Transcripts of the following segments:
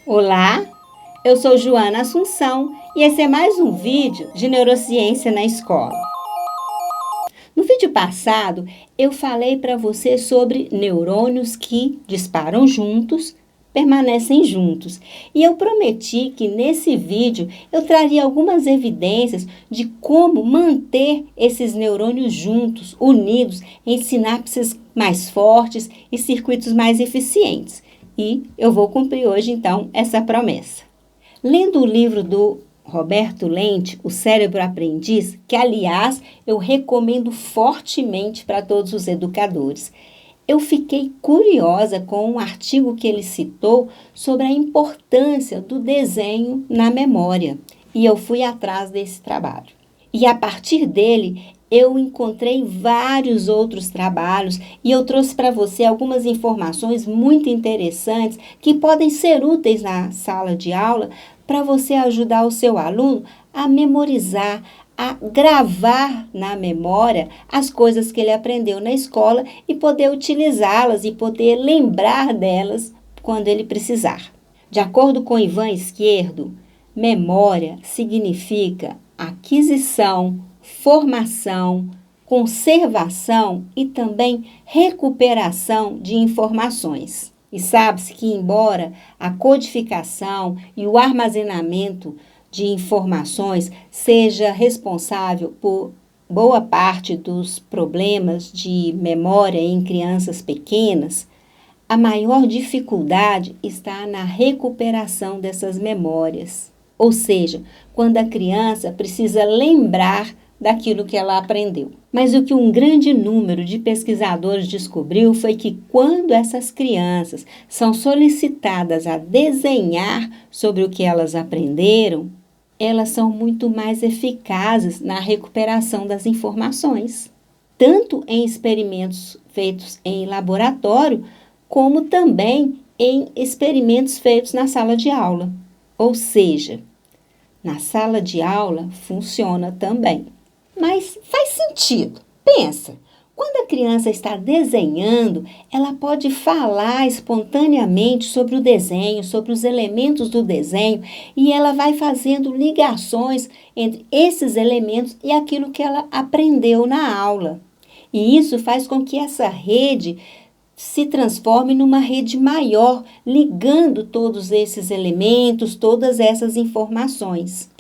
Olá, eu sou Joana Assunção e esse é mais um vídeo de neurociência na escola. No vídeo passado, eu falei para você sobre neurônios que disparam juntos, permanecem juntos. E eu prometi que nesse vídeo eu traria algumas evidências de como manter esses neurônios juntos, unidos em sinapses mais fortes e circuitos mais eficientes. E eu vou cumprir hoje, então, essa promessa. Lendo o livro do Roberto Lente, O Cérebro Aprendiz, que, aliás, eu recomendo fortemente para todos os educadores, eu fiquei curiosa com um artigo que ele citou sobre a importância do desenho na memória. E eu fui atrás desse trabalho. E a partir dele, eu encontrei vários outros trabalhos e eu trouxe para você algumas informações muito interessantes que podem ser úteis na sala de aula para você ajudar o seu aluno a memorizar, a gravar na memória as coisas que ele aprendeu na escola e poder utilizá-las e poder lembrar delas quando ele precisar. De acordo com Ivan Izquierdo, memória significa aquisição, formação, conservação e também recuperação de informações. E sabe-se que, embora a codificação e o armazenamento de informações seja responsável por boa parte dos problemas de memória em crianças pequenas, a maior dificuldade está na recuperação dessas memórias. Ou seja, quando a criança precisa lembrar daquilo que ela aprendeu. Mas o que um grande número de pesquisadores descobriu foi que quando essas crianças são solicitadas a desenhar sobre o que elas aprenderam, elas são muito mais eficazes na recuperação das informações, tanto em experimentos feitos em laboratório, como também em experimentos feitos na sala de aula. Ou seja, na sala de aula funciona também. Mas faz sentido. Pensa, quando a criança está desenhando, ela pode falar espontaneamente sobre o desenho, sobre os elementos do desenho, e ela vai fazendo ligações entre esses elementos e aquilo que ela aprendeu na aula. E isso faz com que essa rede se transforme numa rede maior, ligando todos esses elementos, todas essas informações.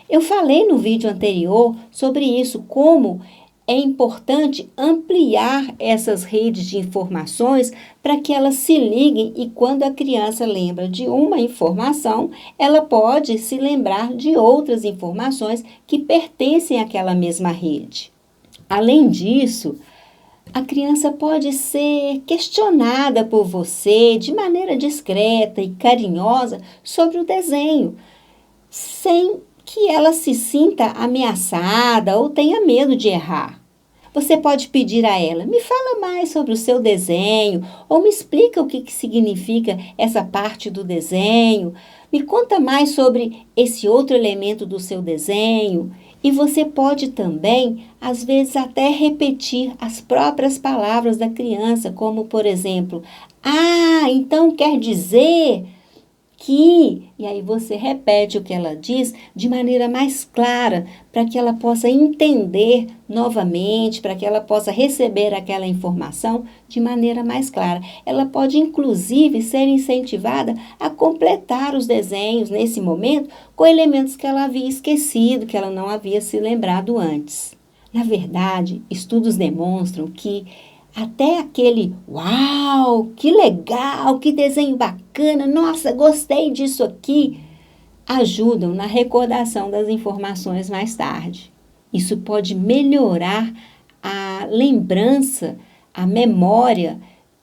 Eu falei no vídeo anterior sobre isso, como é importante ampliar essas redes de informações para que elas se liguem e quando a criança lembra de uma informação, ela pode se lembrar de outras informações que pertencem àquela mesma rede. Além disso, a criança pode ser questionada por você de maneira discreta e carinhosa sobre o desenho, sem que ela se sinta ameaçada ou tenha medo de errar. Você pode pedir a ela, me fala mais sobre o seu desenho, ou me explica o que significa essa parte do desenho, me conta mais sobre esse outro elemento do seu desenho. E você pode também, às vezes, até repetir as próprias palavras da criança, como, por exemplo, então quer dizer que... E aí você repete o que ela diz de maneira mais clara, para que ela possa entender novamente, para que ela possa receber aquela informação de maneira mais clara. Ela pode, inclusive, ser incentivada a completar os desenhos nesse momento com elementos que ela havia esquecido, que ela não havia se lembrado antes. Na verdade, estudos demonstram que até aquele uau, que legal, que desenho bacana, nossa, gostei disso aqui, ajudam na recordação das informações mais tarde. Isso pode melhorar a lembrança, a memória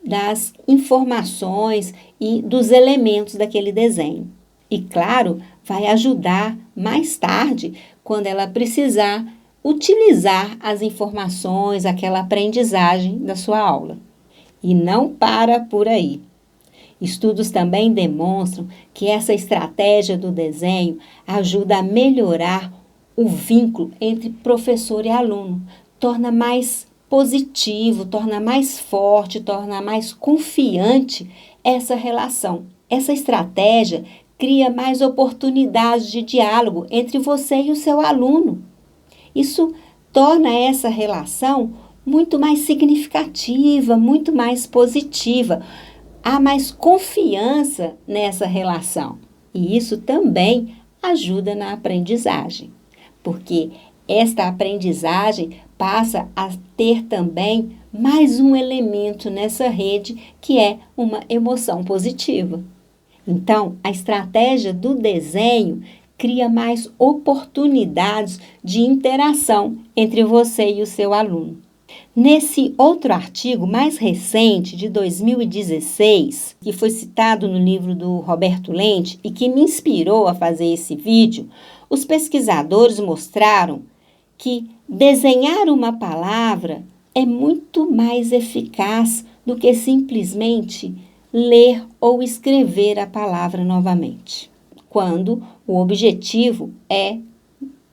das informações e dos elementos daquele desenho. E, claro, vai ajudar mais tarde, quando ela precisar utilizar as informações, aquela aprendizagem da sua aula. E não para por aí. Estudos também demonstram que essa estratégia do desenho ajuda a melhorar o vínculo entre professor e aluno, torna mais positivo, torna mais forte, torna mais confiante essa relação. Essa estratégia cria mais oportunidades de diálogo entre você e o seu aluno. Isso torna essa relação muito mais significativa, muito mais positiva. Há mais confiança nessa relação. E isso também ajuda na aprendizagem, porque esta aprendizagem passa a ter também mais um elemento nessa rede, que é uma emoção positiva. Então, a estratégia do desenho cria mais oportunidades de interação entre você e o seu aluno. Nesse outro artigo mais recente, de 2016, que foi citado no livro do Roberto Lente e que me inspirou a fazer esse vídeo, os pesquisadores mostraram que desenhar uma palavra é muito mais eficaz do que simplesmente ler ou escrever a palavra novamente, quando o objetivo é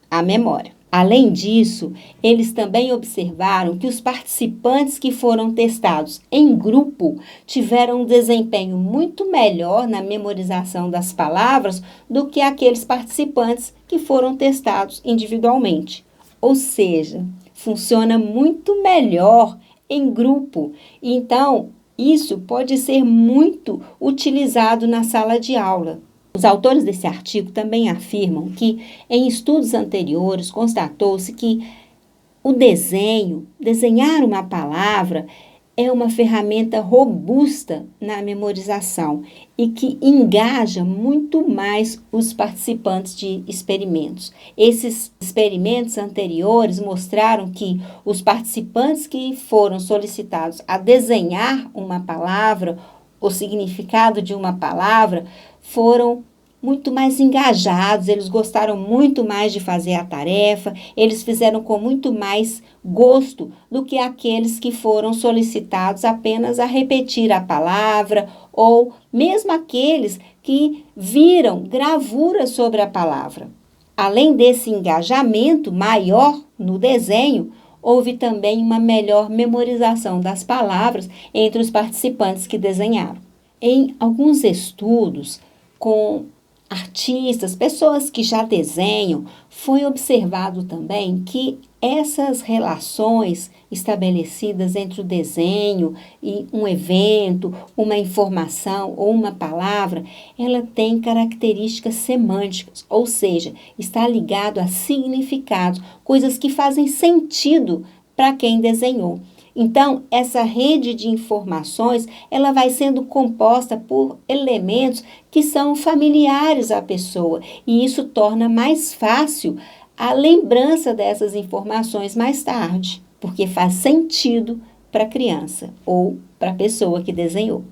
a memória. Além disso, eles também observaram que os participantes que foram testados em grupo tiveram um desempenho muito melhor na memorização das palavras do que aqueles participantes que foram testados individualmente. Ou seja, funciona muito melhor em grupo. Então, isso pode ser muito utilizado na sala de aula. Os autores desse artigo também afirmam que, em estudos anteriores, constatou-se que o desenhar uma palavra, é uma ferramenta robusta na memorização e que engaja muito mais os participantes de experimentos. Esses experimentos anteriores mostraram que os participantes que foram solicitados a desenhar uma palavra, o significado de uma palavra, foram muito mais engajados, eles gostaram muito mais de fazer a tarefa, eles fizeram com muito mais gosto do que aqueles que foram solicitados apenas a repetir a palavra, ou mesmo aqueles que viram gravuras sobre a palavra. Além desse engajamento maior no desenho, houve também uma melhor memorização das palavras entre os participantes que desenharam. Em alguns estudos com artistas, pessoas que já desenham, foi observado também que essas relações estabelecidas entre o desenho e um evento, uma informação ou uma palavra, ela tem características semânticas, ou seja, está ligado a significados, coisas que fazem sentido para quem desenhou. Então, essa rede de informações, ela vai sendo composta por elementos que são familiares à pessoa, e isso torna mais fácil a lembrança dessas informações mais tarde, porque faz sentido para a criança ou para a pessoa que desenhou.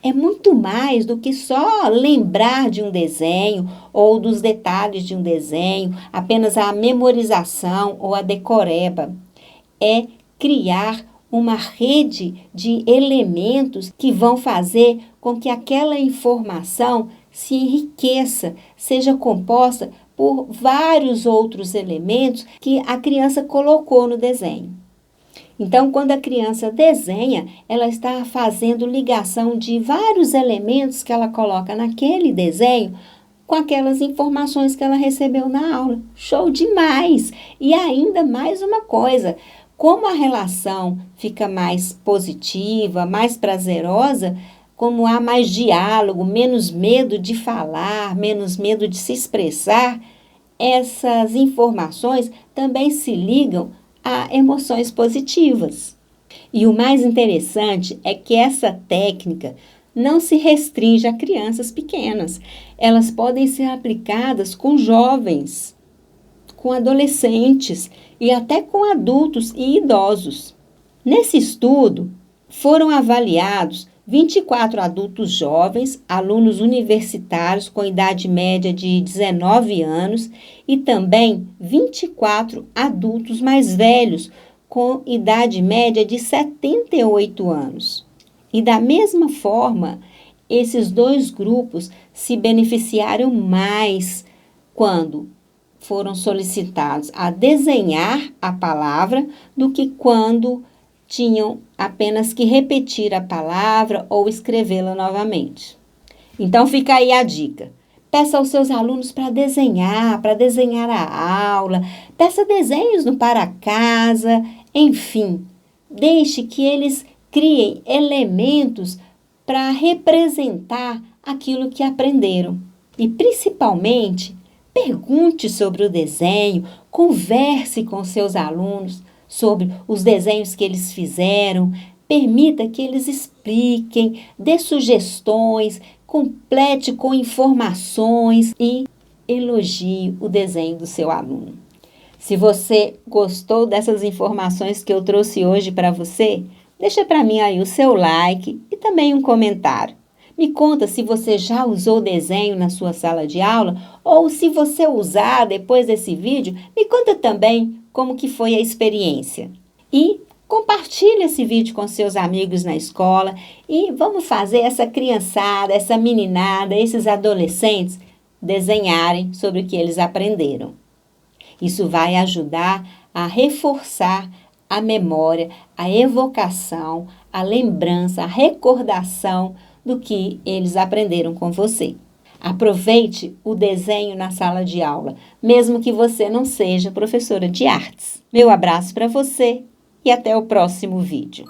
É muito mais do que só lembrar de um desenho ou dos detalhes de um desenho, apenas a memorização ou a decoreba. É criar uma rede de elementos que vão fazer com que aquela informação se enriqueça, seja composta por vários outros elementos que a criança colocou no desenho. Então, quando a criança desenha, ela está fazendo ligação de vários elementos que ela coloca naquele desenho com aquelas informações que ela recebeu na aula. Show demais! E ainda mais uma coisa, como a relação fica mais positiva, mais prazerosa, como há mais diálogo, menos medo de falar, menos medo de se expressar, essas informações também se ligam a emoções positivas. E o mais interessante é que essa técnica não se restringe a crianças pequenas. Elas podem ser aplicadas com jovens, com adolescentes e até com adultos e idosos. Nesse estudo, foram avaliados 24 adultos jovens, alunos universitários com idade média de 19 anos e também 24 adultos mais velhos com idade média de 78 anos. E da mesma forma, esses dois grupos se beneficiaram mais quando foram solicitados a desenhar a palavra do que quando tinham apenas que repetir a palavra ou escrevê-la novamente. Então fica aí a dica. Peça aos seus alunos para desenhar a aula, peça desenhos no para casa, enfim, deixe que eles criem elementos para representar aquilo que aprenderam. E, principalmente, pergunte sobre o desenho, converse com seus alunos sobre os desenhos que eles fizeram, permita que eles expliquem, dê sugestões, complete com informações e elogie o desenho do seu aluno. Se você gostou dessas informações que eu trouxe hoje para você, deixa para mim aí o seu like e também um comentário. Me conta se você já usou desenho na sua sala de aula ou se você usar depois desse vídeo, me conta também como que foi a experiência. E compartilhe esse vídeo com seus amigos na escola e vamos fazer essa criançada, essa meninada, esses adolescentes desenharem sobre o que eles aprenderam. Isso vai ajudar a reforçar a memória, a evocação, a lembrança, a recordação do que eles aprenderam com você. Aproveite o desenho na sala de aula, mesmo que você não seja professora de artes. Meu abraço para você e até o próximo vídeo.